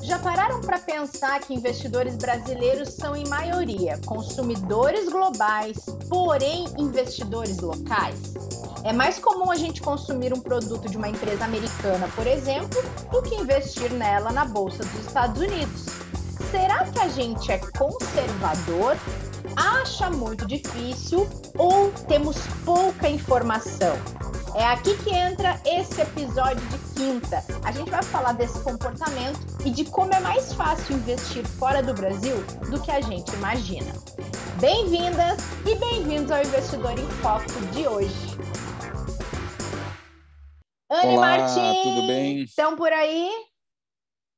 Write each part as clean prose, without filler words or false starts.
Já pararam para pensar que investidores brasileiros são, em maioria, consumidores globais, porém investidores locais? É mais comum a gente consumir um produto de uma empresa americana, por exemplo, do que investir nela na Bolsa dos Estados Unidos. Será que a gente é conservador? Acha muito difícil ou temos pouca informação? É aqui que entra esse episódio de quinta. A gente vai falar desse comportamento e de como é mais fácil investir fora do Brasil do que a gente imagina. Bem-vindas e bem-vindos ao Investidor em Foco de hoje. Anne Olá, Martins, tudo bem? estão por aí?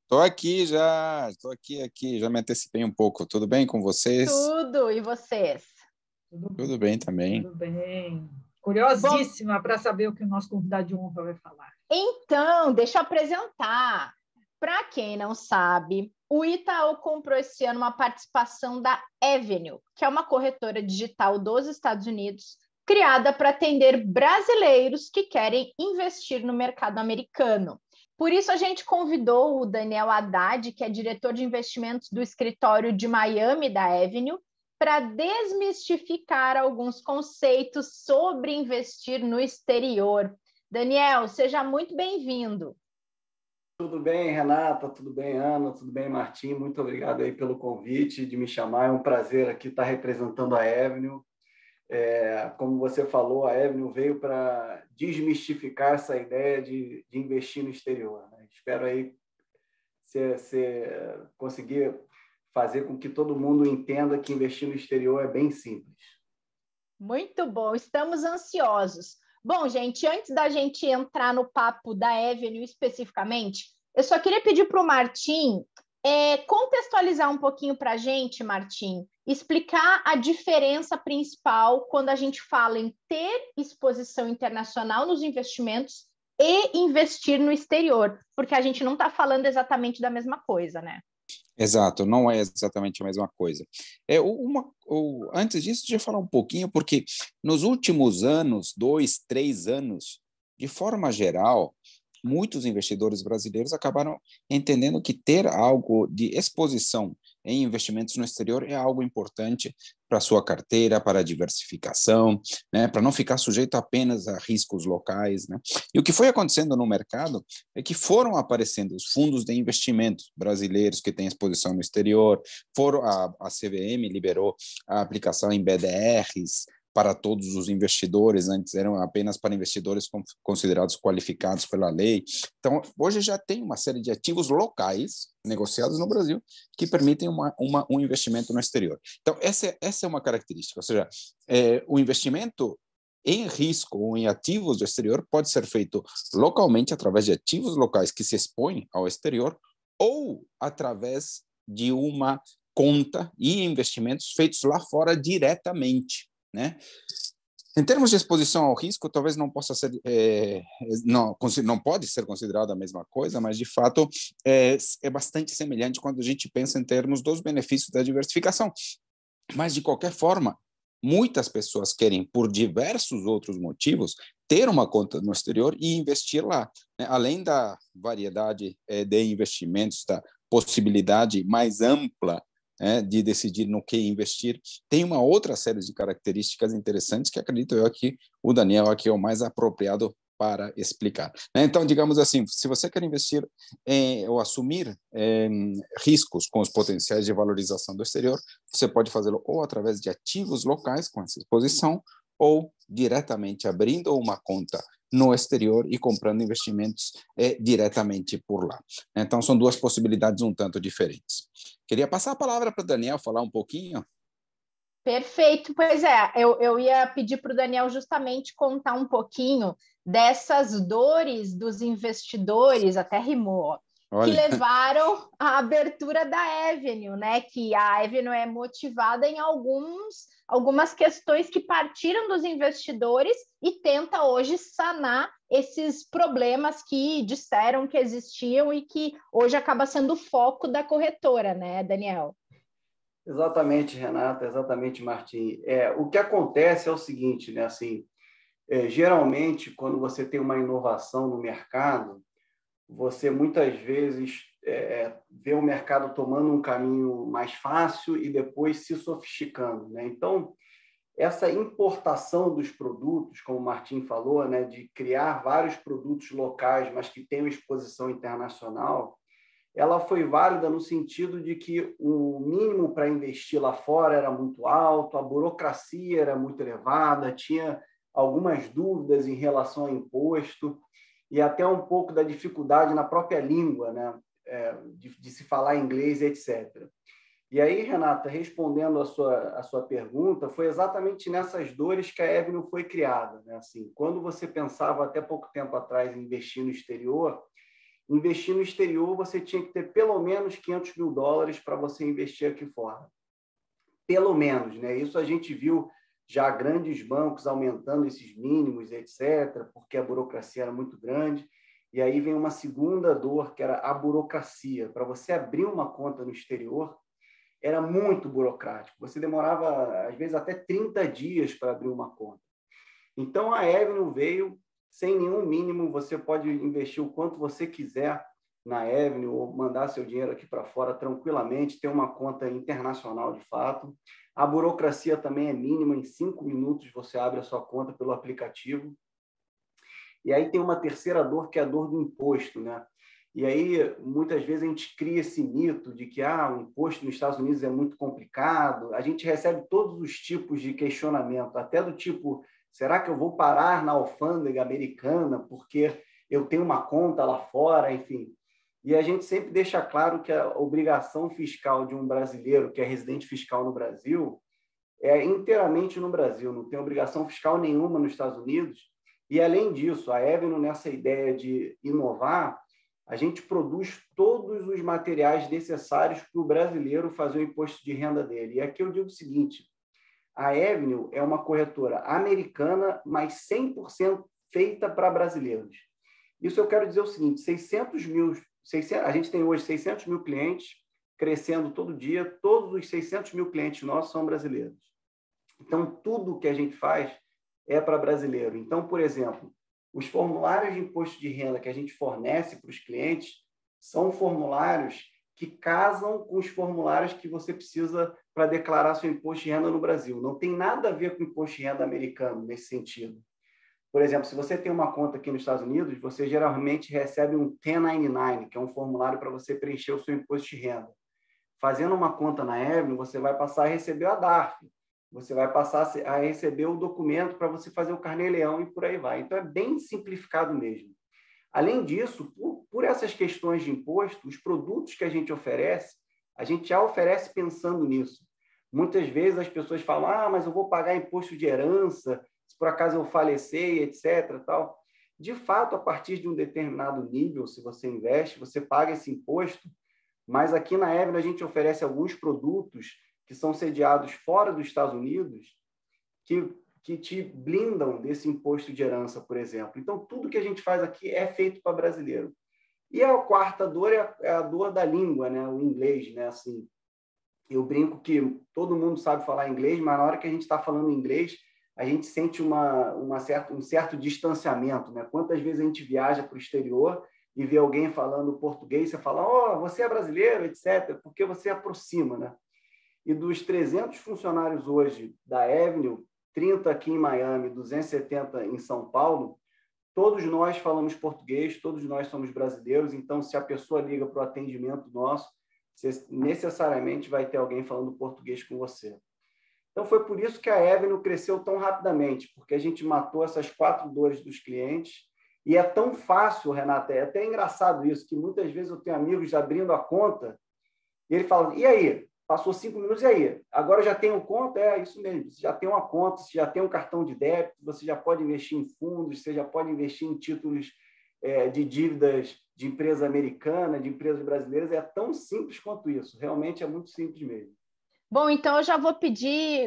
Estou aqui já, já me antecipei um pouco. Tudo bem com vocês? Tudo, e vocês? Tudo bem também. Tudo bem. Bom, Curiosíssima para saber o que o nosso convidado de honra vai falar. então, deixa eu apresentar. Para quem não sabe, o Itaú comprou esse ano uma participação da Avenue, que é uma corretora digital dos Estados Unidos, criada para atender brasileiros que querem investir no mercado americano. Por isso, a gente convidou o Daniel Haddad, que é diretor de investimentos do escritório de Miami da Avenue, para desmistificar alguns conceitos sobre investir no exterior. Daniel, seja muito bem-vindo. Tudo bem, Renata? Tudo bem, Ana? Tudo bem, Martim? Muito obrigado aí pelo convite de me chamar. É um prazer aqui estar representando a Avenue. Como você falou, a Avenue veio para desmistificar essa ideia de investir no exterior, né? Espero aí você conseguir fazer com que todo mundo entenda que investir no exterior é bem simples. Muito bom, estamos ansiosos. Bom, gente, antes da gente entrar no papo da Avenue especificamente, eu só queria pedir para o Martim contextualizar um pouquinho para a gente, Martim, explicar a diferença principal quando a gente fala em ter exposição internacional nos investimentos e investir no exterior, porque a gente não está falando exatamente da mesma coisa, né? Exato, não é exatamente a mesma coisa. Antes disso, deixa eu falar um pouquinho, porque nos últimos anos, 2, 3 anos, de forma geral, muitos investidores brasileiros acabaram entendendo que ter algo de exposição em investimentos no exterior é algo importante para a sua carteira, para a diversificação, né, para não ficar sujeito apenas a riscos locais, né? E o que foi acontecendo no mercado é que foram aparecendo os fundos de investimentos brasileiros que têm exposição no exterior, a CVM liberou a aplicação em BDRs, para todos os investidores, antes eram apenas para investidores considerados qualificados pela lei. Então, hoje já tem uma série de ativos locais negociados no Brasil que permitem um investimento no exterior. Então, essa é uma característica, ou seja, o investimento em risco ou em ativos do exterior pode ser feito localmente através de ativos locais que se expõem ao exterior ou através de uma conta e investimentos feitos lá fora diretamente, né? Em termos de exposição ao risco, talvez não possa ser, não pode ser considerado a mesma coisa, mas de fato é bastante semelhante quando a gente pensa em termos dos benefícios da diversificação. Mas de qualquer forma, muitas pessoas querem, por diversos outros motivos, ter uma conta no exterior e investir lá, né? Além da variedade de investimentos, da possibilidade mais ampla de decidir no que investir, tem uma outra série de características interessantes que acredito eu que o Daniel aqui é o mais apropriado para explicar. Então, digamos assim, se você quer investir ou assumir riscos com os potenciais de valorização do exterior, você pode fazê-lo ou através de ativos locais com essa exposição ou diretamente abrindo uma conta no exterior e comprando investimentos diretamente por lá. Então, são duas possibilidades um tanto diferentes. Queria passar a palavra para o Daniel falar um pouquinho. Perfeito, pois é, eu ia pedir para o Daniel justamente contar um pouquinho dessas dores dos investidores, até rimou, que levaram à abertura da Avenue, né? Que a Avenue é motivada em algumas questões que partiram dos investidores e tenta hoje sanar esses problemas que disseram que existiam e que hoje acaba sendo o foco da corretora, né, Daniel? Exatamente, Renata, exatamente, Martim. O que acontece é o seguinte, né? Assim, geralmente, quando você tem uma inovação no mercado, você muitas vezes vê o mercado tomando um caminho mais fácil e depois se sofisticando, né? Então, essa importação dos produtos, como o Martim falou, né, de criar vários produtos locais, mas que tenham exposição internacional, ela foi válida no sentido de que o mínimo para investir lá fora era muito alto, a burocracia era muito elevada, tinha algumas dúvidas em relação ao imposto e até um pouco da dificuldade na própria língua, né, de se falar inglês, etc. E aí, Renata, respondendo a sua pergunta, foi exatamente nessas dores que a Avenue foi criada, né? Assim, quando você pensava até pouco tempo atrás em investir no exterior você tinha que ter pelo menos $500 mil para você investir aqui fora. Pelo menos, né? Isso a gente viu já grandes bancos aumentando esses mínimos, etc., porque a burocracia era muito grande. E aí vem uma segunda dor, que era a burocracia. Para você abrir uma conta no exterior, era muito burocrático. Você demorava, às vezes, até 30 dias para abrir uma conta. Então, a Avenue veio sem nenhum mínimo. Você pode investir o quanto você quiser na Avenue ou mandar seu dinheiro aqui para fora tranquilamente, ter uma conta internacional de fato. A burocracia também é mínima. Em 5 minutos você abre a sua conta pelo aplicativo. E aí tem uma terceira dor, que é a dor do imposto, né? E aí, muitas vezes, a gente cria esse mito de que o imposto nos Estados Unidos é muito complicado. A gente recebe todos os tipos de questionamento, até do tipo, será que eu vou parar na alfândega americana porque eu tenho uma conta lá fora? Enfim. E a gente sempre deixa claro que a obrigação fiscal de um brasileiro que é residente fiscal no Brasil é inteiramente no Brasil, não tem obrigação fiscal nenhuma nos Estados Unidos. E, além disso, a Avenue, nessa ideia de inovar, a gente produz todos os materiais necessários para o brasileiro fazer o imposto de renda dele. E aqui eu digo o seguinte, a Avenue é uma corretora americana, mas 100% feita para brasileiros. Isso eu quero dizer o seguinte, a gente tem hoje 600 mil clientes, crescendo todo dia, todos os 600 mil clientes nossos são brasileiros. Então, tudo que a gente faz é para brasileiro. Então, por exemplo, os formulários de imposto de renda que a gente fornece para os clientes são formulários que casam com os formulários que você precisa para declarar seu imposto de renda no Brasil. Não tem nada a ver com o imposto de renda americano nesse sentido. Por exemplo, se você tem uma conta aqui nos Estados Unidos, você geralmente recebe um 1099, que é um formulário para você preencher o seu imposto de renda. Fazendo uma conta na Avenue, você vai passar a receber a DARF. Você vai passar a receber o documento para você fazer o carnê-leão e por aí vai. Então, é bem simplificado mesmo. Além disso, por essas questões de imposto, os produtos que a gente já oferece pensando nisso. Muitas vezes as pessoas falam, mas eu vou pagar imposto de herança, se por acaso eu falecer, etc. Tal. De fato, a partir de um determinado nível, se você investe, você paga esse imposto, mas aqui na Avenue a gente oferece alguns produtos que são sediados fora dos Estados Unidos, que te blindam desse imposto de herança, por exemplo. Então, tudo que a gente faz aqui é feito para brasileiro. E a quarta dor é a dor da língua, né? O inglês, né? Assim, eu brinco que todo mundo sabe falar inglês, mas na hora que a gente está falando inglês, a gente sente um certo distanciamento, né? Quantas vezes a gente viaja para o exterior e vê alguém falando português, você fala, você é brasileiro, etc., porque você aproxima, né? E dos 300 funcionários hoje da Avenue, 30 aqui em Miami, 270 em São Paulo, todos nós falamos português, todos nós somos brasileiros, então, se a pessoa liga para o atendimento nosso, você necessariamente vai ter alguém falando português com você. Então, foi por isso que a Avenue cresceu tão rapidamente, porque a gente matou essas 4 dores dos clientes, e é tão fácil, Renata, é até engraçado isso, que muitas vezes eu tenho amigos abrindo a conta, e ele fala, e aí? Passou 5 minutos, e aí? Agora já tem conta? É isso mesmo. Você já tem uma conta, você já tem um cartão de débito, você já pode investir em fundos, você já pode investir em títulos de dívidas de empresa americana, de empresas brasileiras. É tão simples quanto isso. Realmente é muito simples mesmo. Bom, então eu já vou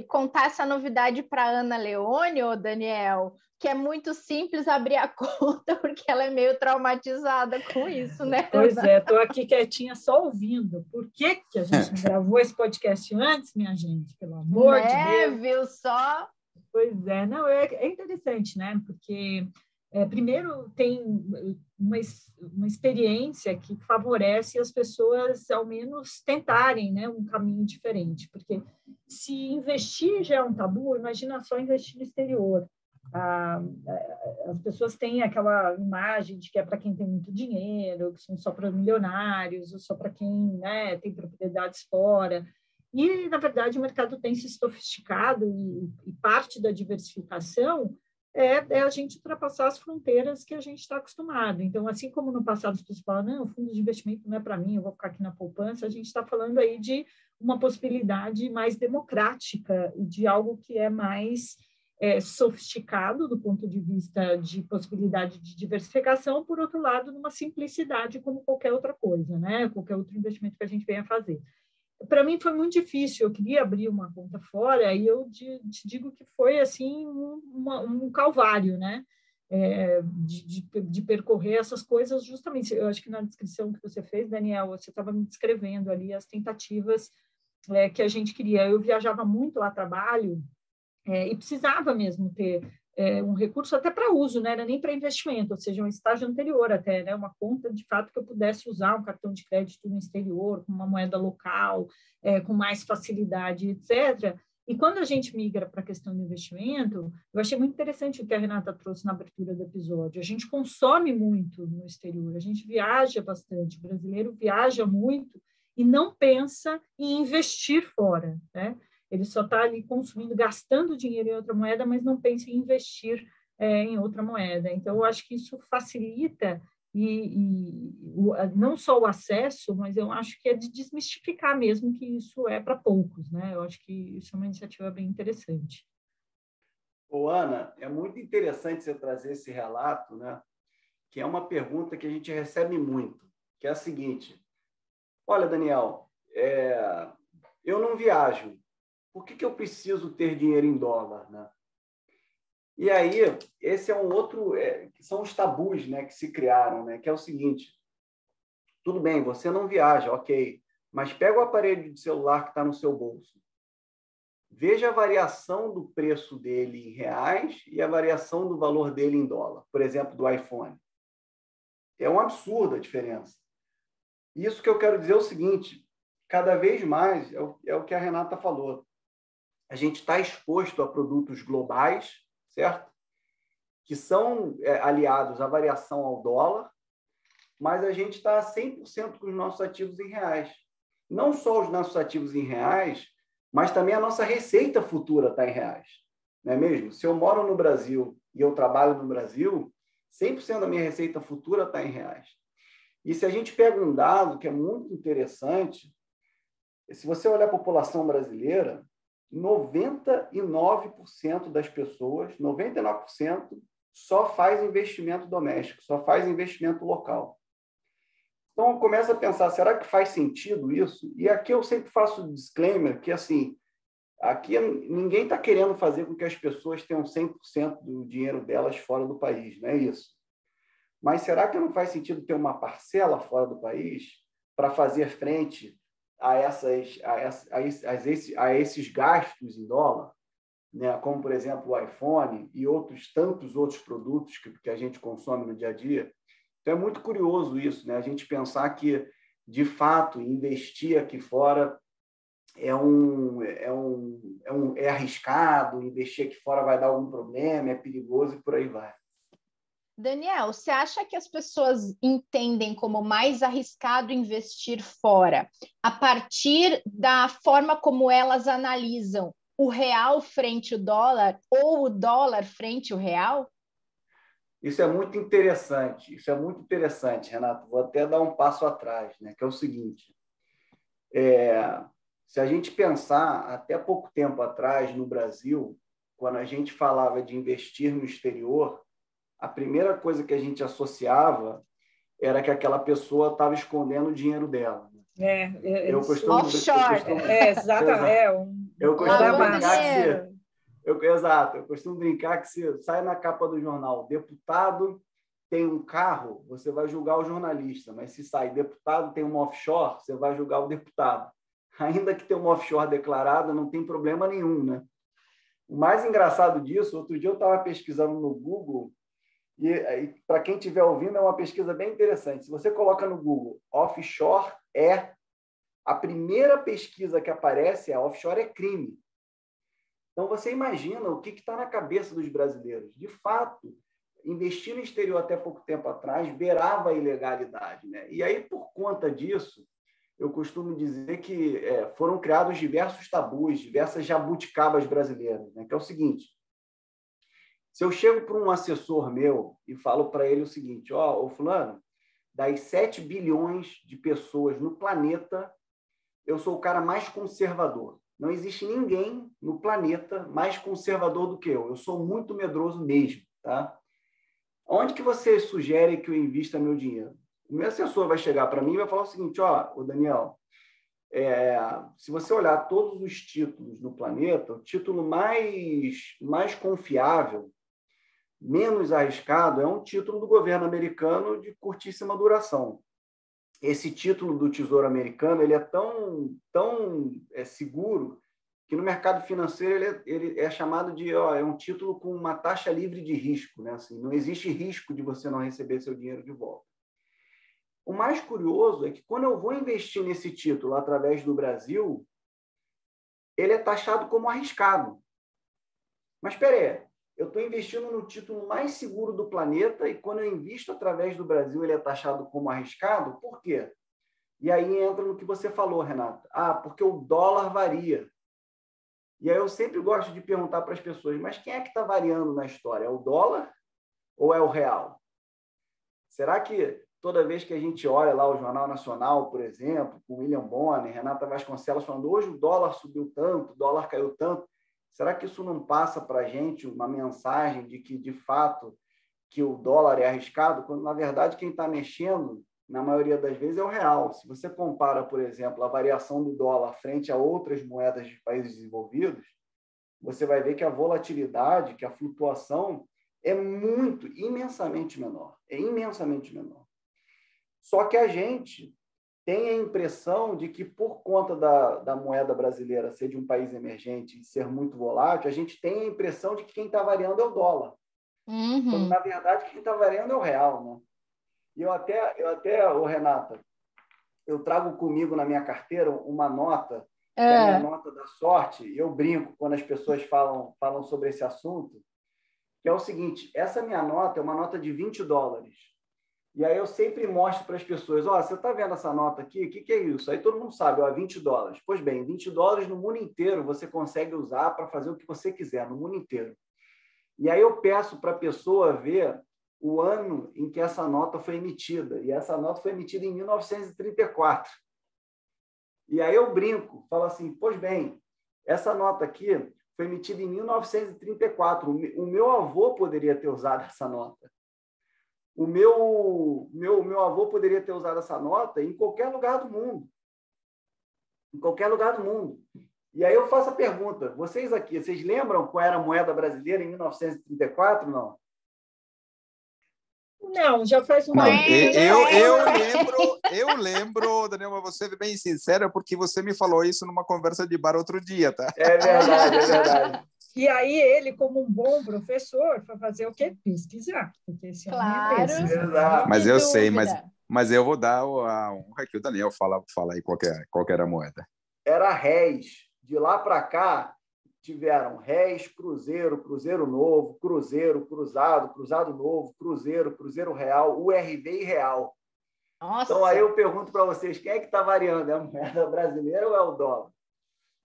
contar essa novidade para a Ana Leone, ou Daniel, que é muito simples abrir a conta, porque ela é meio traumatizada com isso, né? Pois é, estou aqui quietinha só ouvindo. Por que a gente não gravou esse podcast antes, minha gente? Pelo amor de Deus. Viu só? Pois é, não, é interessante, né? Porque Primeiro, tem uma experiência que favorece as pessoas, ao menos, tentarem, né, um caminho diferente, porque se investir já é um tabu, imagina só investir no exterior. As pessoas têm aquela imagem de que é para quem tem muito dinheiro, que são só para milionários, ou só para quem, né, tem propriedades fora. E, na verdade, o mercado tem se sofisticado e parte da diversificação é a gente ultrapassar as fronteiras que a gente está acostumado. Então, assim como no passado as pessoas falam, não, o fundo de investimento não é para mim, eu vou ficar aqui na poupança, a gente está falando aí de uma possibilidade mais democrática e de algo que é mais sofisticado do ponto de vista de possibilidade de diversificação, por outro lado, numa simplicidade como qualquer outra coisa, né? Qualquer outro investimento que a gente venha fazer. Para mim foi muito difícil, eu queria abrir uma conta fora e eu te digo que foi assim um calvário, né? De percorrer essas coisas justamente. Eu acho que na descrição que você fez, Daniel, você estava me descrevendo ali as tentativas que a gente queria. Eu viajava muito a trabalho e precisava mesmo ter um recurso até para uso, não era nem para investimento, ou seja, um estágio anterior até, né? Uma conta, de fato, que eu pudesse usar um cartão de crédito no exterior, com uma moeda local, com mais facilidade, etc. E quando a gente migra para a questão do investimento, eu achei muito interessante o que a Renata trouxe na abertura do episódio. A gente consome muito no exterior, a gente viaja bastante, o brasileiro viaja muito e não pensa em investir fora, né? Ele só está ali consumindo, gastando dinheiro em outra moeda, mas não pensa em investir em outra moeda. Então, eu acho que isso facilita não só o acesso, mas eu acho que é de desmistificar mesmo que isso é para poucos, né? Eu acho que isso é uma iniciativa bem interessante. Ô, Ana, é muito interessante você trazer esse relato, né? Que é uma pergunta que a gente recebe muito, que é a seguinte: olha, Daniel, eu não viajo. Por que eu preciso ter dinheiro em dólar, né? E aí, esse é um outro, são os tabus, né, que se criaram, né, que é o seguinte: tudo bem, você não viaja, ok, mas pega o aparelho de celular que está no seu bolso, veja a variação do preço dele em reais e a variação do valor dele em dólar, por exemplo, do iPhone. É um absurdo a diferença. Isso que eu quero dizer é o seguinte: cada vez mais, é o que a Renata falou, a gente está exposto a produtos globais, certo? Que são aliados à variação ao dólar, mas a gente está 100% com os nossos ativos em reais. Não só os nossos ativos em reais, mas também a nossa receita futura está em reais. Não é mesmo? Se eu moro no Brasil e eu trabalho no Brasil, 100% da minha receita futura está em reais. E se a gente pega um dado que é muito interessante, se você olhar a população brasileira, 99% das pessoas, 99%, só faz investimento doméstico, só faz investimento local. Então, eu começo a pensar, será que faz sentido isso? E aqui eu sempre faço um disclaimer que, assim, aqui ninguém está querendo fazer com que as pessoas tenham 100% do dinheiro delas fora do país, não é isso? Mas será que não faz sentido ter uma parcela fora do país para fazer frente a esses gastos em dólar, né? Como, por exemplo, o iPhone e tantos outros produtos que a gente consome no dia a dia? Então, é muito curioso isso, né? A gente pensar que, de fato, investir aqui fora é arriscado, investir aqui fora vai dar algum problema, é perigoso e por aí vai. Daniel, você acha que as pessoas entendem como mais arriscado investir fora a partir da forma como elas analisam o real frente ao dólar ou o dólar frente ao real? Isso é muito interessante, Renato. Vou até dar um passo atrás, né? Que é o seguinte: se a gente pensar até pouco tempo atrás no Brasil, quando a gente falava de investir no exterior, a primeira coisa que a gente associava era que aquela pessoa estava escondendo o dinheiro dela. Offshore. Exatamente. Eu costumo brincar que se sai na capa do jornal, deputado tem um carro, você vai julgar o jornalista, mas se sai deputado tem uma offshore, você vai julgar o deputado. Ainda que tenha uma offshore declarada, não tem problema nenhum, né? O mais engraçado disso, outro dia eu estava pesquisando no Google E para quem estiver ouvindo, é uma pesquisa bem interessante. Se você coloca no Google, offshore a primeira pesquisa que aparece é offshore é crime. Então, você imagina o que está na cabeça dos brasileiros. De fato, investir no exterior até pouco tempo atrás beirava a ilegalidade, né? E aí, por conta disso, eu costumo dizer que foram criados diversos tabus, diversas jabuticabas brasileiras, né? Que é o seguinte: se eu chego para um assessor meu e falo para ele o seguinte, ô fulano, das 7 bilhões de pessoas no planeta, eu sou o cara mais conservador. Não existe ninguém no planeta mais conservador do que eu. Eu sou muito medroso mesmo, tá? Onde que você sugere que eu invista meu dinheiro? O meu assessor vai chegar para mim e vai falar o seguinte, ô Daniel, se você olhar todos os títulos no planeta, o título mais confiável, menos arriscado, é um título do governo americano de curtíssima duração. Esse título do Tesouro Americano ele é tão seguro que no mercado financeiro ele é chamado de é um título com uma taxa livre de risco, né? Assim, não existe risco de você não receber seu dinheiro de volta. O mais curioso é que quando eu vou investir nesse título através do Brasil, ele é taxado como arriscado. Mas espera aí, eu estou investindo no título mais seguro do planeta e quando eu invisto através do Brasil, ele é taxado como arriscado? Por quê? E aí entra no que você falou, Renato. Porque o dólar varia. E aí eu sempre gosto de perguntar para as pessoas, mas quem é que está variando na história? É o dólar ou é o real? Será que toda vez que a gente olha lá o Jornal Nacional, por exemplo, com William Bonner, Renata Vasconcelos falando hoje o dólar subiu tanto, o dólar caiu tanto, será que isso não passa para a gente uma mensagem de que, de fato, que o dólar é arriscado, quando, na verdade, quem está mexendo, na maioria das vezes, é o real. Se você compara, por exemplo, a variação do dólar frente a outras moedas de países desenvolvidos, você vai ver que a volatilidade, que a flutuação é imensamente menor. É imensamente menor. Só que a gente tem a impressão de que, por conta da moeda brasileira ser de um país emergente e ser muito volátil, a gente tem a impressão de que quem está variando é o dólar. Quando, na verdade, quem está variando é o real, né? E eu até, Renata, eu trago comigo na minha carteira uma nota, que é a minha nota da sorte, e eu brinco quando as pessoas falam sobre esse assunto, que é o seguinte, essa minha nota é uma nota de $20. E aí eu sempre mostro para as pessoas, você está vendo essa nota aqui? O que é isso? Aí todo mundo sabe, $20. Pois bem, $20 no mundo inteiro você consegue usar para fazer o que você quiser, no mundo inteiro. E aí eu peço para a pessoa ver o ano em que essa nota foi emitida. E essa nota foi emitida em 1934. E aí eu brinco, falo assim, pois bem, essa nota aqui foi emitida em 1934. O meu avô poderia ter usado essa nota. O meu avô poderia ter usado essa nota em qualquer lugar do mundo. Em qualquer lugar do mundo. E aí eu faço a pergunta, vocês aqui, vocês lembram qual era a moeda brasileira em 1934, não? Não, já faz um tempo. Eu lembro, Daniel, mas você é bem sincera, porque você me falou isso numa conversa de bar outro dia, tá? É verdade, é verdade. E aí ele, como um bom professor, foi fazer o quê? Pesquisar. Porque esse claro. Mas eu sei, mas eu vou dar a honra que o Daniel fala aí qual era a moeda. Era réis. De lá para cá, tiveram réis, cruzeiro, cruzeiro novo, cruzeiro, cruzado, cruzado novo, cruzeiro, cruzeiro real, URV e real. Nossa. Então, aí eu pergunto para vocês, quem é que está variando? É a moeda brasileira ou é o dólar?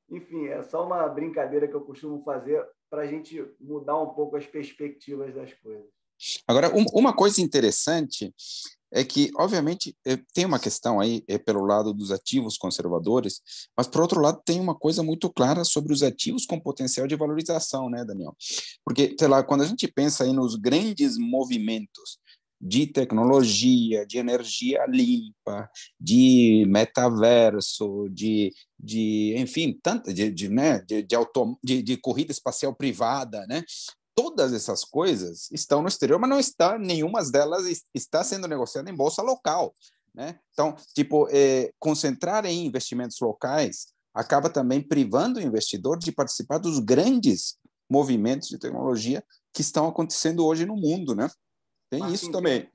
Enfim, é só uma brincadeira que eu costumo fazer para a gente mudar um pouco as perspectivas das coisas. Agora, uma coisa interessante é que, obviamente, tem uma questão aí pelo lado dos ativos conservadores, mas, por outro lado, tem uma coisa muito clara sobre os ativos com potencial de valorização, né, Daniel? Porque, sei lá, quando a gente pensa aí nos grandes movimentos de tecnologia, de energia limpa, de metaverso, enfim, de corrida espacial privada, né? Todas essas coisas estão no exterior, mas não está, nenhuma delas está sendo negociada em bolsa local, né? Então, concentrar em investimentos locais acaba também privando o investidor de participar dos grandes movimentos de tecnologia que estão acontecendo hoje no mundo, né? Tem Martim, isso também.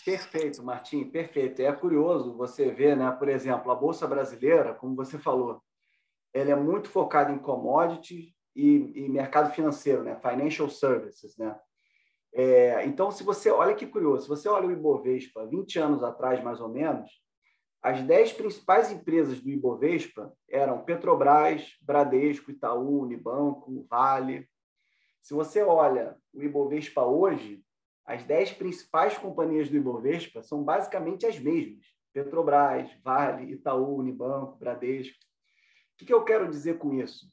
Perfeito, Martim, perfeito. É curioso você ver, né? Por exemplo, a Bolsa Brasileira, como você falou, ela é muito focada em commodities e mercado financeiro, né? Financial services, né? Então, se você olha que curioso, se você olha o Ibovespa 20 anos atrás, mais ou menos, as 10 principais empresas do Ibovespa eram Petrobras, Bradesco, Itaú, Unibanco, Vale. Se você olha o Ibovespa hoje, as 10 principais companhias do Ibovespa são basicamente as mesmas. Petrobras, Vale, Itaú, Unibanco, Bradesco. O que eu quero dizer com isso?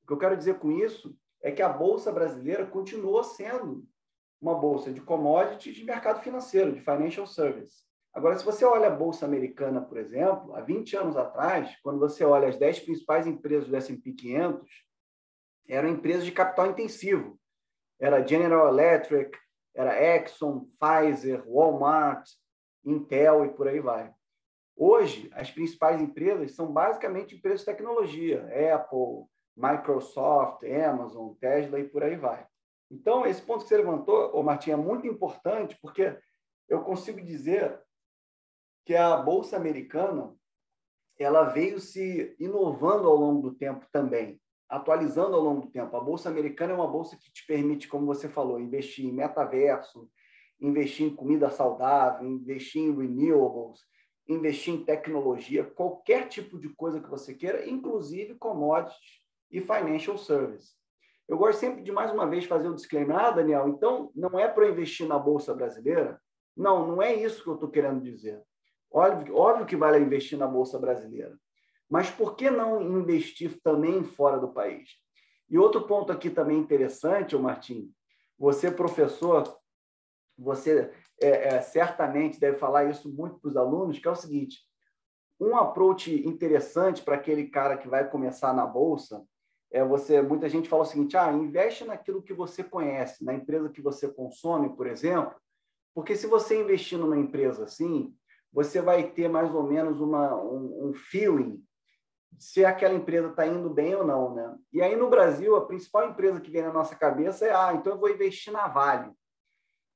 O que eu quero dizer com isso é que a Bolsa Brasileira continuou sendo uma bolsa de commodities de mercado financeiro, de financial service. Agora, se você olha a Bolsa Americana, por exemplo, há 20 anos atrás, quando você olha as 10 principais empresas do S&P 500, eram empresas de capital intensivo. Era General Electric, era Exxon, Pfizer, Walmart, Intel e por aí vai. Hoje, as principais empresas são basicamente empresas de tecnologia, Apple, Microsoft, Amazon, Tesla e por aí vai. Então, esse ponto que você levantou, Martim, é muito importante, porque eu consigo dizer que a Bolsa Americana ela veio se inovando ao longo do tempo também, atualizando ao longo do tempo. A Bolsa Americana é uma bolsa que te permite, como você falou, investir em metaverso, investir em comida saudável, investir em renewables, investir em tecnologia, qualquer tipo de coisa que você queira, inclusive commodities e financial service. Eu gosto sempre de, mais uma vez, fazer o disclaimer, Daniel, então não é para investir na Bolsa Brasileira? Não, não é isso que eu estou querendo dizer. Óbvio que vale investir na Bolsa Brasileira, mas por que não investir também fora do país? E outro ponto aqui também interessante, Martim, você, professor, você certamente deve falar isso muito para os alunos, que é o seguinte, um approach interessante para aquele cara que vai começar na Bolsa muita gente fala o seguinte, investe naquilo que você conhece, na empresa que você consome, por exemplo, porque se você investir numa empresa assim, você vai ter mais ou menos um feeling se aquela empresa está indo bem ou não, né? E aí, no Brasil, a principal empresa que vem na nossa cabeça então eu vou investir na Vale.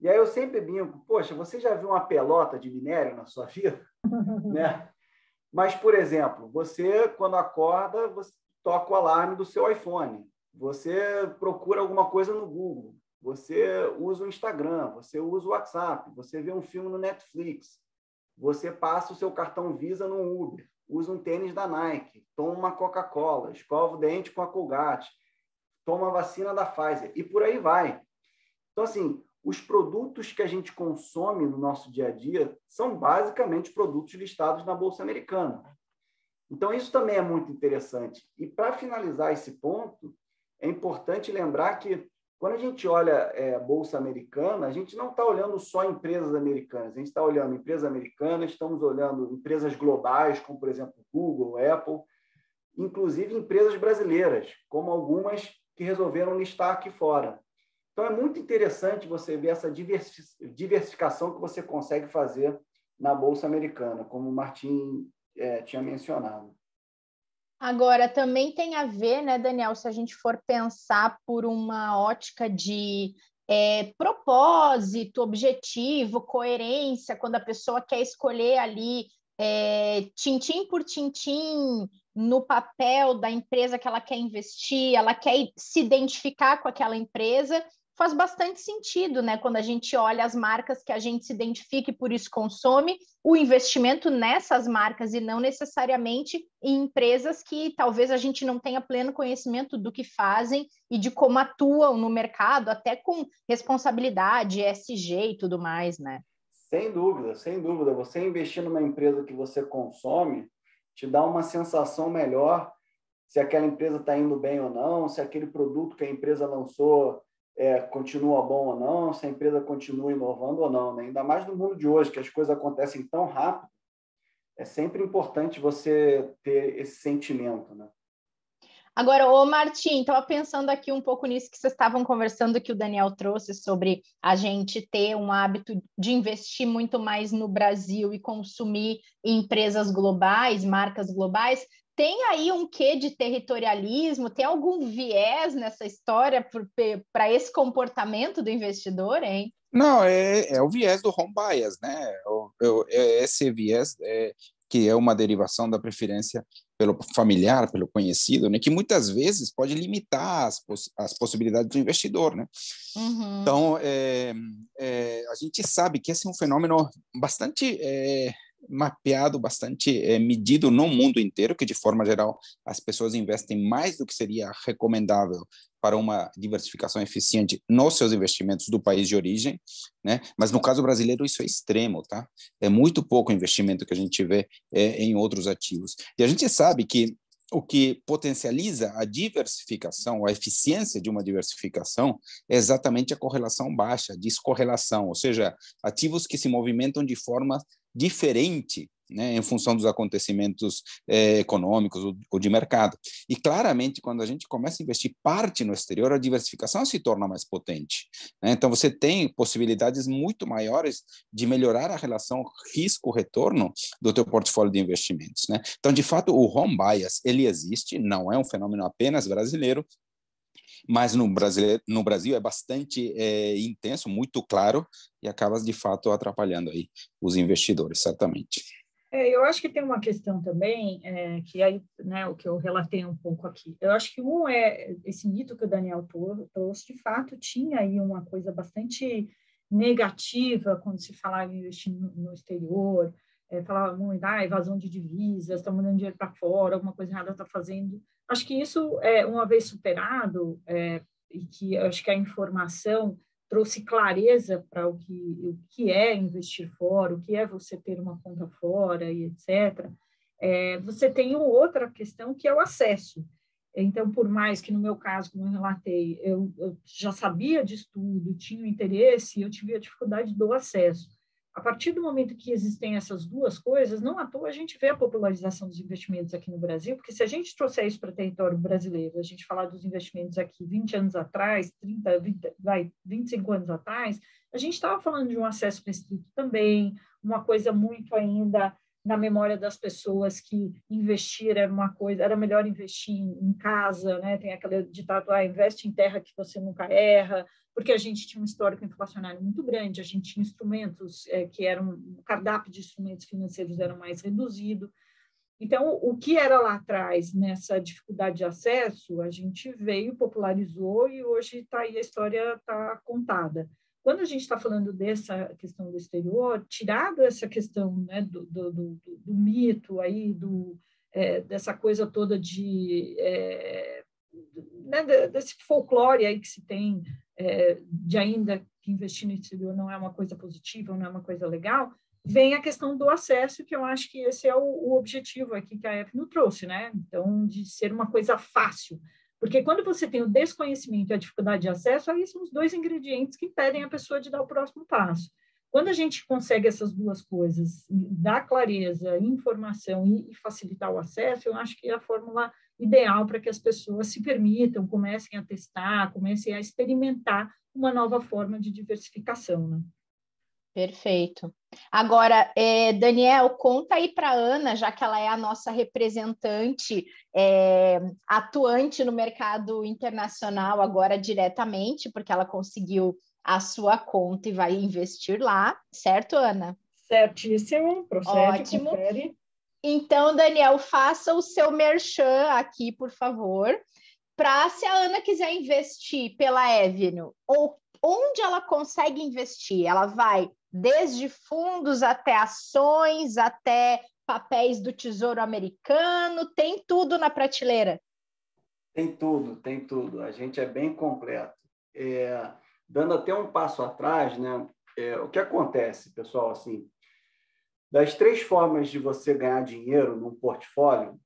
E aí eu sempre brinco, poxa, você já viu uma pelota de minério na sua vida? Né? Mas, por exemplo, você, quando acorda, você toca o alarme do seu iPhone, você procura alguma coisa no Google, você usa o Instagram, você usa o WhatsApp, você vê um filme no Netflix, você passa o seu cartão Visa no Uber, usa um tênis da Nike, toma uma Coca-Cola, escova o dente com a Colgate, toma a vacina da Pfizer e por aí vai. Então, assim, os produtos que a gente consome no nosso dia a dia são basicamente produtos listados na Bolsa Americana. Então, isso também é muito interessante. E, para finalizar esse ponto, é importante lembrar que, quando a gente olha a Bolsa Americana, a gente não está olhando só empresas americanas, a gente está olhando empresas americanas, estamos olhando empresas globais, como, por exemplo, Google, Apple, inclusive empresas brasileiras, como algumas que resolveram listar aqui fora. Então, é muito interessante você ver essa diversificação que você consegue fazer na Bolsa Americana, como o Martim tinha mencionado. Agora, também tem a ver, né, Daniel, se a gente for pensar por uma ótica de propósito, objetivo, coerência, quando a pessoa quer escolher ali tintim por tintim no papel da empresa que ela quer investir, ela quer se identificar com aquela empresa, faz bastante sentido, né? Quando a gente olha as marcas que a gente se identifica e por isso consome, o investimento nessas marcas e não necessariamente em empresas que talvez a gente não tenha pleno conhecimento do que fazem e de como atuam no mercado, até com responsabilidade, ESG e tudo mais, né? Sem dúvida, sem dúvida. Você investir numa empresa que você consome te dá uma sensação melhor se aquela empresa está indo bem ou não, se aquele produto que a empresa lançou continua bom ou não, se a empresa continua inovando ou não, né? Ainda mais no mundo de hoje, que as coisas acontecem tão rápido, é sempre importante você ter esse sentimento, né? Agora, ô Martim, estava pensando aqui um pouco nisso que vocês estavam conversando, que o Daniel trouxe sobre a gente ter um hábito de investir muito mais no Brasil e consumir em empresas globais, marcas globais. Tem aí um quê de territorialismo? Tem algum viés nessa história para esse comportamento do investidor, hein? Não, é o viés do home bias, né? É esse viés que é uma derivação da preferência pelo familiar, pelo conhecido, né? Que muitas vezes pode limitar as possibilidades do investidor, né? Uhum. Então, a gente sabe que esse é um fenômeno bastante mapeado, bastante medido no mundo inteiro, que de forma geral as pessoas investem mais do que seria recomendável para uma diversificação eficiente nos seus investimentos do país de origem, né? Mas no caso brasileiro isso é extremo, tá? É muito pouco investimento que a gente vê em outros ativos. E a gente sabe que o que potencializa a diversificação, a eficiência de uma diversificação, é exatamente a correlação baixa, a descorrelação, ou seja, ativos que se movimentam de forma diferente, né, em função dos acontecimentos econômicos ou de mercado. E claramente, quando a gente começa a investir parte no exterior, a diversificação se torna mais potente, né? Então, você tem possibilidades muito maiores de melhorar a relação risco-retorno do teu portfólio de investimentos, né? Então, de fato, o home bias, ele existe, não é um fenômeno apenas brasileiro, mas no Brasil é bastante intenso, muito claro, e acaba, de fato, atrapalhando aí os investidores, certamente. Eu acho que tem uma questão também, que aí, né, o que eu relatei um pouco aqui. Eu acho que esse mito que o Daniel trouxe, de fato, tinha aí uma coisa bastante negativa quando se falava em investir no exterior, falava muito, evasão de divisas, está mandando dinheiro para fora, alguma coisa errada está fazendo. Acho que isso, uma vez superado, e que acho que a informação trouxe clareza para o que é investir fora, o que é você ter uma conta fora e etc. Você tem outra questão que é o acesso. Então, por mais que no meu caso, como eu relatei, eu já sabia disso tudo, tinha interesse, eu tive a dificuldade do acesso. A partir do momento que existem essas duas coisas, não à toa a gente vê a popularização dos investimentos aqui no Brasil, porque se a gente trouxer isso para o território brasileiro, a gente falar dos investimentos aqui 20 anos atrás, 25 anos atrás, a gente estava falando de um acesso restrito também, uma coisa muito ainda na memória das pessoas que investir era uma coisa, era melhor investir em casa, né? Tem aquele ditado, investe em terra que você nunca erra, porque a gente tinha um histórico inflacionário muito grande, a gente tinha instrumentos que eram, o cardápio de instrumentos financeiros era mais reduzido. Então, o que era lá atrás, nessa dificuldade de acesso, a gente veio, popularizou e hoje está aí, a história está contada. Quando a gente está falando dessa questão do exterior, tirado essa questão, né, do mito aí, dessa coisa toda né, desse folclore aí que se tem, de ainda que investir no exterior não é uma coisa positiva, não é uma coisa legal, vem a questão do acesso, que eu acho que esse é o objetivo aqui que a Evno trouxe, né? Então, de ser uma coisa fácil. Porque quando você tem o desconhecimento e a dificuldade de acesso, aí são os dois ingredientes que impedem a pessoa de dar o próximo passo. Quando a gente consegue essas duas coisas, dar clareza, informação e facilitar o acesso, eu acho que é a fórmula ideal para que as pessoas se permitam, comecem a testar, comecem a experimentar uma nova forma de diversificação, né? Perfeito. Agora, Daniel, conta aí para a Ana, já que ela é a nossa representante atuante no mercado internacional agora diretamente, porque ela conseguiu a sua conta e vai investir lá, certo, Ana? Certíssimo, procede, ótimo. Confere. Então, Daniel, faça o seu merchan aqui, por favor, para se a Ana quiser investir pela Evno, ou onde ela consegue investir, ela vai desde fundos até ações, até papéis do Tesouro Americano, tem tudo na prateleira. Tem tudo, tem tudo. A gente é bem completo. Dando até um passo atrás, né? O que acontece, pessoal, assim, das três formas de você ganhar dinheiro num portfólio,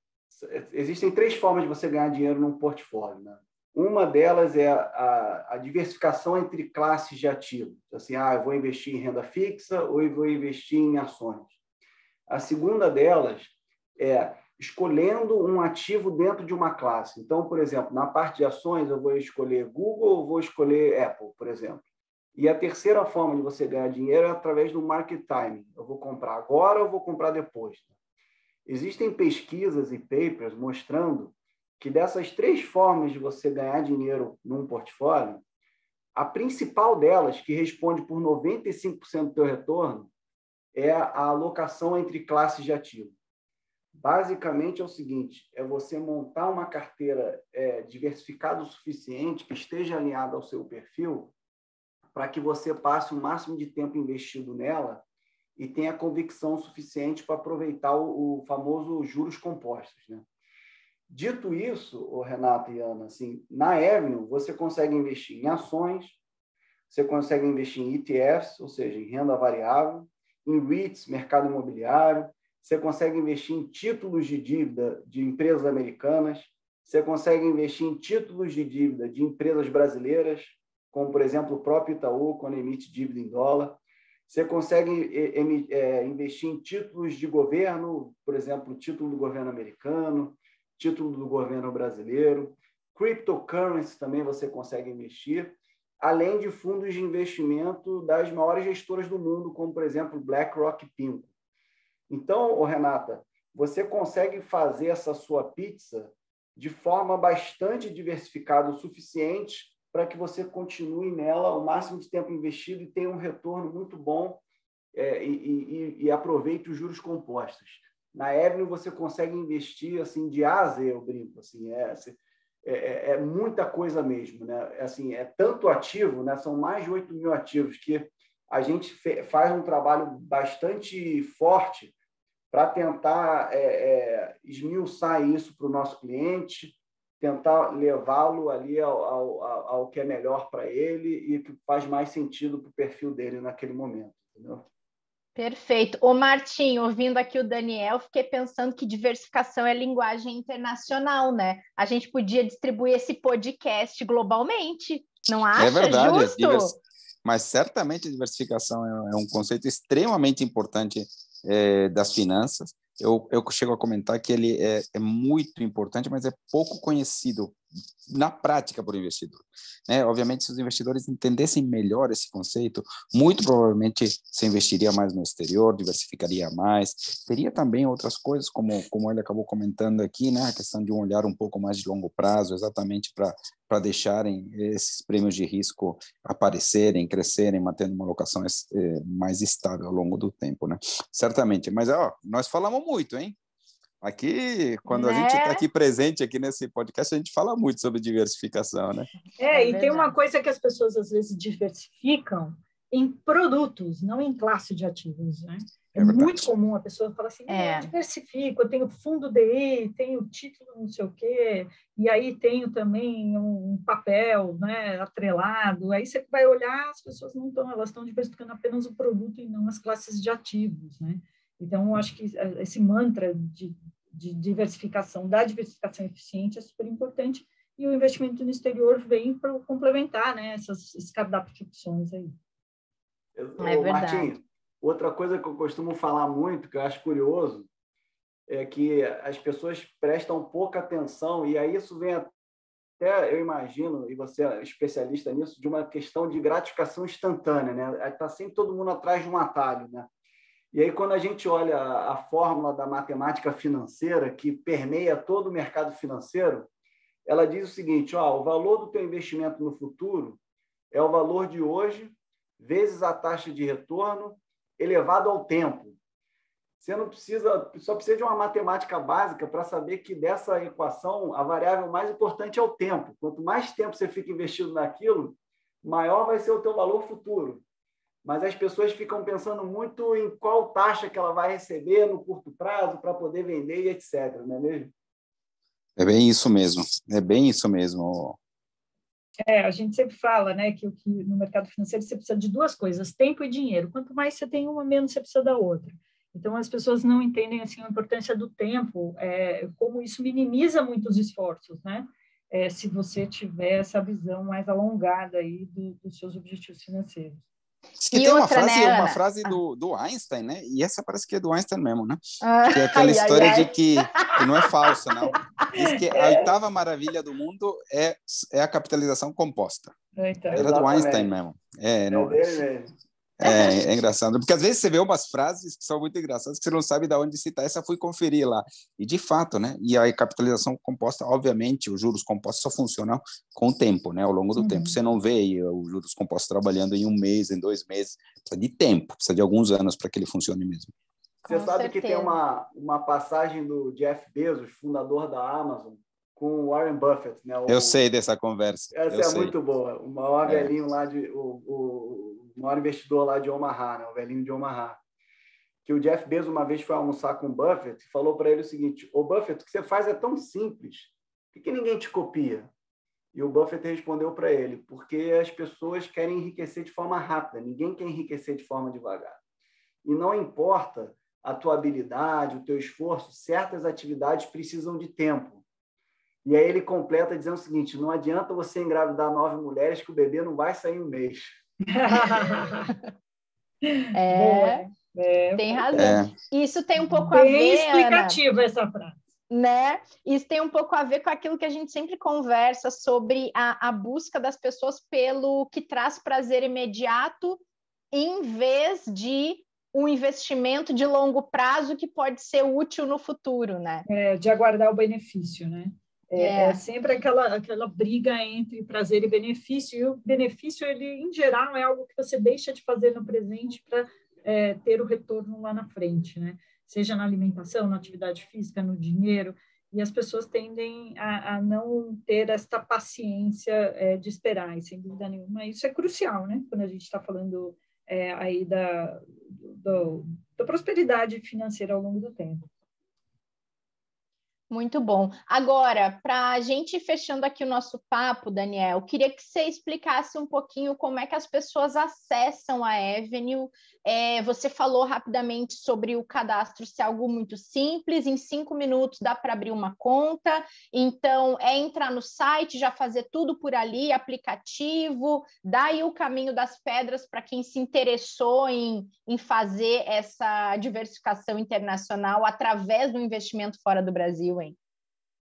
existem três formas de você ganhar dinheiro num portfólio, né? Uma delas é a diversificação entre classes de ativos. Assim, eu vou investir em renda fixa ou eu vou investir em ações. A segunda delas é escolhendo um ativo dentro de uma classe. Então, por exemplo, na parte de ações, eu vou escolher Google ou vou escolher Apple, por exemplo. E a terceira forma de você ganhar dinheiro é através do market timing. Eu vou comprar agora ou vou comprar depois. Existem pesquisas e papers mostrando que dessas 3 formas de você ganhar dinheiro num portfólio, a principal delas, que responde por 95% do teu retorno, é a alocação entre classes de ativo. Basicamente é o seguinte, é você montar uma carteira diversificada o suficiente, que esteja alinhada ao seu perfil, para que você passe o máximo de tempo investido nela e tenha convicção suficiente para aproveitar o famoso juros compostos, né? Dito isso, Renato e Ana, assim, na Avenue você consegue investir em ações, você consegue investir em ETFs, ou seja, em renda variável, em REITs, mercado imobiliário, você consegue investir em títulos de dívida de empresas americanas, você consegue investir em títulos de dívida de empresas brasileiras, como, por exemplo, o próprio Itaú, quando emite dívida em dólar. Você consegue investir em títulos de governo, por exemplo, título do governo americano, título do governo brasileiro. Cryptocurrency também você consegue investir, além de fundos de investimento das maiores gestoras do mundo, como, por exemplo, BlackRock e PIMCO. Então, Renata, você consegue fazer essa sua pizza de forma bastante diversificada o suficiente para que você continue nela o máximo de tempo investido e tenha um retorno muito bom e aproveite os juros compostos. Na Avenue, você consegue investir assim, de A a Z, eu brinco. Assim, é muita coisa mesmo, né? Assim, é tanto ativo, né? São mais de 8 mil ativos, que a gente faz um trabalho bastante forte para tentar esmiuçar isso para o nosso cliente, tentar levá-lo ali ao que é melhor para ele e que faz mais sentido para o perfil dele naquele momento, entendeu? Perfeito. Ô, Martim, ouvindo aqui o Daniel, fiquei pensando que diversificação é linguagem internacional, né? A gente podia distribuir esse podcast globalmente, não acha? É verdade, Justo? mas certamente diversificação é um conceito extremamente importante das finanças. Eu chego a comentar que ele é muito importante, mas é pouco conhecido na prática por investidor, né? Obviamente, se os investidores entendessem melhor esse conceito, muito provavelmente se investiria mais no exterior, diversificaria mais, teria também outras coisas, como ele acabou comentando aqui, né? A questão de um olhar um pouco mais de longo prazo, exatamente para deixarem esses prêmios de risco aparecerem, crescerem, mantendo uma alocação mais estável ao longo do tempo, né? Certamente, mas nós falamos muito, hein? Aqui, quando a gente está aqui presente aqui nesse podcast, a gente fala muito sobre diversificação, né? E tem uma coisa que as pessoas às vezes diversificam em produtos, não em classe de ativos, né? É muito comum a pessoa falar assim, eu diversifico, eu tenho fundo DI, tenho título não sei o quê, e aí tenho também um papel, né, atrelado. Aí você vai olhar, as pessoas não estão, elas estão diversificando apenas o produto e não as classes de ativos, né? Então, eu acho que esse mantra de diversificação, da diversificação eficiente é super importante, e o investimento no exterior vem para complementar, né, esses cardápio de opções aí. É verdade. Martim, outra coisa que eu costumo falar muito, que eu acho curioso, é que as pessoas prestam pouca atenção, e aí isso vem até, eu imagino, e você é especialista nisso, de uma questão de gratificação instantânea, né? Está sempre todo mundo atrás de um atalho, né? E aí, quando a gente olha a fórmula da matemática financeira, que permeia todo o mercado financeiro, ela diz o seguinte, o valor do teu investimento no futuro é o valor de hoje vezes a taxa de retorno elevado ao tempo. Você não precisa, só precisa de uma matemática básica para saber que dessa equação a variável mais importante é o tempo. Quanto mais tempo você fica investido naquilo, maior vai ser o teu valor futuro. Mas as pessoas ficam pensando muito em qual taxa que ela vai receber no curto prazo para poder vender e etc. Não é mesmo? É bem isso mesmo. É bem isso mesmo. A gente sempre fala, né, que no mercado financeiro você precisa de 2 coisas, tempo e dinheiro. Quanto mais você tem uma, menos você precisa da outra. Então, as pessoas não entendem assim, a importância do tempo, como isso minimiza muito os esforços, né? Se você tiver essa visão mais alongada aí dos seus objetivos financeiros. Diz que E tem outra, né, uma Ana? frase do Einstein, né? E essa parece que é do Einstein mesmo, né? Ah, Que é aquela ai, história ai. de que não é falsa, não. Diz que a oitava maravilha do mundo é a capitalização composta. Então, Era do Einstein Exatamente. mesmo. É, É dele mesmo. é engraçado, porque às vezes você vê umas frases que são muito engraçadas que você não sabe de onde citar. Essa fui conferir lá. E de fato, né? E a capitalização composta, obviamente, os juros compostos só funcionam com o tempo, né? Ao longo do tempo. Você não vê aí os juros compostos trabalhando em um mês, em 2 meses. Precisa de tempo, precisa de alguns anos para que ele funcione mesmo. Você Com sabe que tem certeza. uma passagem do Jeff Bezos, fundador da Amazon, com o Warren Buffett, né? Eu sei dessa conversa, Essa eu é sei. muito boa. O maior É. velhinho lá o maior investidor lá de Omaha, né? O velhinho de Omaha. Que o Jeff Bezos uma vez foi almoçar com o Buffett e falou para ele o seguinte: "Ô Buffett, o que você faz é tão simples, por que ninguém te copia?" E o Buffett respondeu para ele: "Porque as pessoas querem enriquecer de forma rápida, ninguém quer enriquecer de forma devagar. E não importa a tua habilidade, o teu esforço, certas atividades precisam de tempo." E aí ele completa dizendo o seguinte: "Não adianta você engravidar 9 mulheres que o bebê não vai sair em um mês." É, tem razão. Isso tem um pouco a bem ver, Ana, explicativa essa frase. né? Isso tem um pouco a ver com aquilo que a gente sempre conversa sobre a busca das pessoas pelo que traz prazer imediato, em vez de um investimento de longo prazo que pode ser útil no futuro, né? De aguardar o benefício, né? É sempre aquela briga entre prazer e benefício, e o benefício, ele, em geral, é algo que você deixa de fazer no presente para ter o retorno lá na frente, né? Seja na alimentação, na atividade física, no dinheiro, e as pessoas tendem a não ter esta paciência de esperar, e sem dúvida nenhuma, isso é crucial, né? Quando a gente está falando aí da prosperidade financeira ao longo do tempo. Muito bom. Agora, para a gente ir fechando aqui o nosso papo, Daniel, queria que você explicasse um pouquinho como é que as pessoas acessam a Avenue. Você falou rapidamente sobre o cadastro ser algo muito simples, em 5 minutos dá para abrir uma conta, então é entrar no site, já fazer tudo por ali, aplicativo, dá aí o caminho das pedras para quem se interessou em fazer essa diversificação internacional através do investimento fora do Brasil, hein?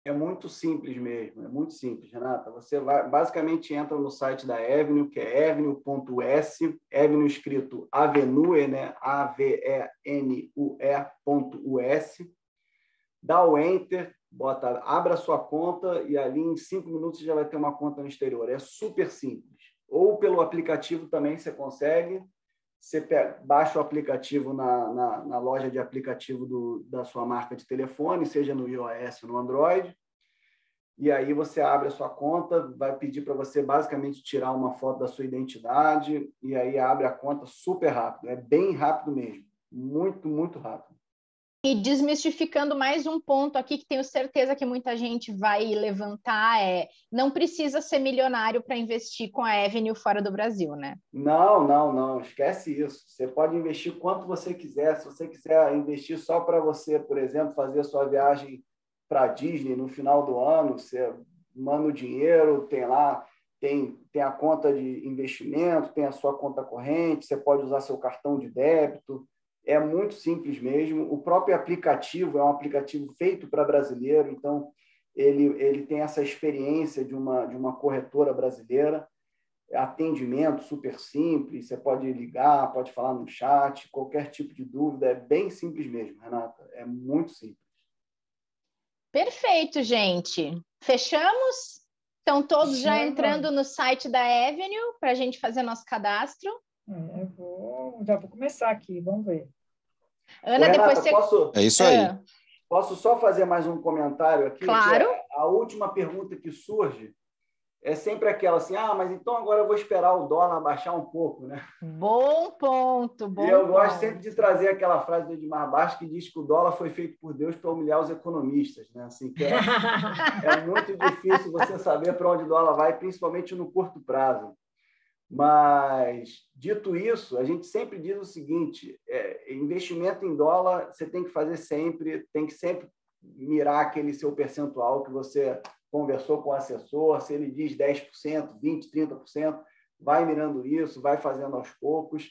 É muito simples mesmo, é muito simples, Renata. Você basicamente entra no site da Avenue, que é avenue.us, Avenue escrito Avenue, né? AVENUE.us, dá o Enter, abre a sua conta e ali em 5 minutos você já vai ter uma conta no exterior. É super simples. Ou pelo aplicativo também você consegue. Você baixa o aplicativo na loja de aplicativo da sua marca de telefone, seja no iOS ou no Android, e aí você abre a sua conta, vai pedir para você basicamente tirar uma foto da sua identidade, e aí abre a conta super rápido, é bem rápido mesmo, muito, muito rápido. E desmistificando mais um ponto aqui que tenho certeza que muita gente vai levantar, não precisa ser milionário para investir com a Avenue fora do Brasil, né? Não, esquece isso. Você pode investir quanto você quiser. Se você quiser investir só para você, por exemplo, fazer a sua viagem para a Disney no final do ano, você manda o dinheiro, tem lá, tem a conta de investimento, tem a sua conta corrente, você pode usar seu cartão de débito. É muito simples mesmo. O próprio aplicativo é um aplicativo feito para brasileiro, então ele tem essa experiência de uma corretora brasileira. Atendimento super simples, você pode ligar, pode falar no chat, qualquer tipo de dúvida, é bem simples mesmo, Renata, é muito simples. Perfeito, gente. Fechamos? Estão todos já entrando no site da Avenue para a gente fazer nosso cadastro? Já vou começar aqui, vamos ver. Ana, Renata, depois você... É isso aí. Posso só fazer mais um comentário aqui? Claro. A última pergunta que surge é sempre aquela assim, mas então agora eu vou esperar o dólar baixar um pouco, né? Bom ponto, bom E eu ponto. gosto sempre de trazer aquela frase do Edmar Baixo que diz que o dólar foi feito por Deus para humilhar os economistas, né? Assim, que é muito difícil você saber para onde o dólar vai, principalmente no curto prazo. Mas, dito isso, a gente sempre diz o seguinte, investimento em dólar você tem que fazer sempre, tem que sempre mirar aquele seu percentual que você conversou com o assessor, se ele diz 10%, 20%, 30%, vai mirando isso, vai fazendo aos poucos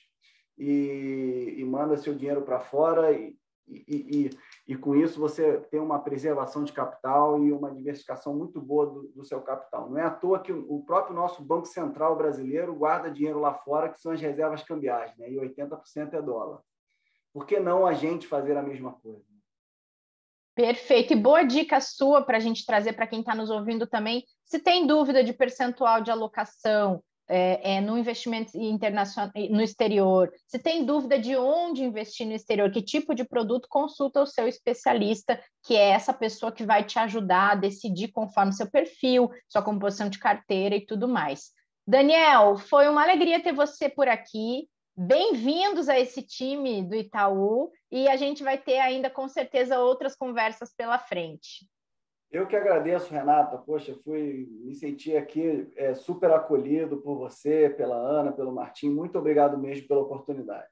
e manda seu dinheiro para fora e com isso você tem uma preservação de capital e uma diversificação muito boa do seu capital. Não é à toa que o próprio nosso Banco Central brasileiro guarda dinheiro lá fora, que são as reservas cambiais, né? E 80% é dólar. Por que não a gente fazer a mesma coisa? Perfeito. E boa dica sua para a gente trazer para quem está nos ouvindo também. Se tem dúvida de percentual de alocação no investimento internacional, no exterior, se tem dúvida de onde investir no exterior, que tipo de produto, consulta o seu especialista, que é essa pessoa que vai te ajudar a decidir conforme seu perfil, sua composição de carteira e tudo mais. Daniel, foi uma alegria ter você por aqui. Bem-vindos a esse time do Itaú e a gente vai ter ainda, com certeza, outras conversas pela frente. Eu que agradeço, Renata. Poxa, me senti aqui super acolhido por você, pela Ana, pelo Martim. Muito obrigado mesmo pela oportunidade.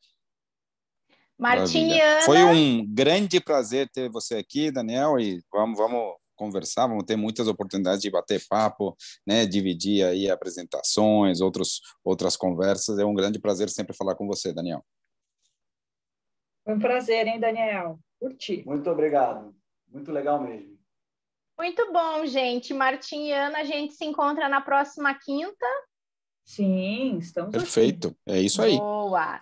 Martim e Ana... Foi um grande prazer ter você aqui, Daniel, e vamos conversar, vamos ter muitas oportunidades de bater papo, né, dividir aí apresentações, outras conversas. É um grande prazer sempre falar com você, Daniel. Foi um prazer, hein, Daniel? Curti. Muito obrigado. Muito legal mesmo. Muito bom, gente. Martim e Ana, a gente se encontra na próxima quinta. Sim, estamos Perfeito, aqui. É isso aí. Boa!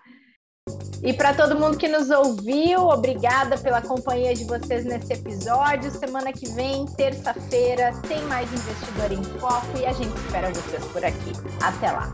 E para todo mundo que nos ouviu, obrigada pela companhia de vocês nesse episódio. Semana que vem, terça-feira, tem mais Investidor em Foco e a gente espera vocês por aqui. Até lá!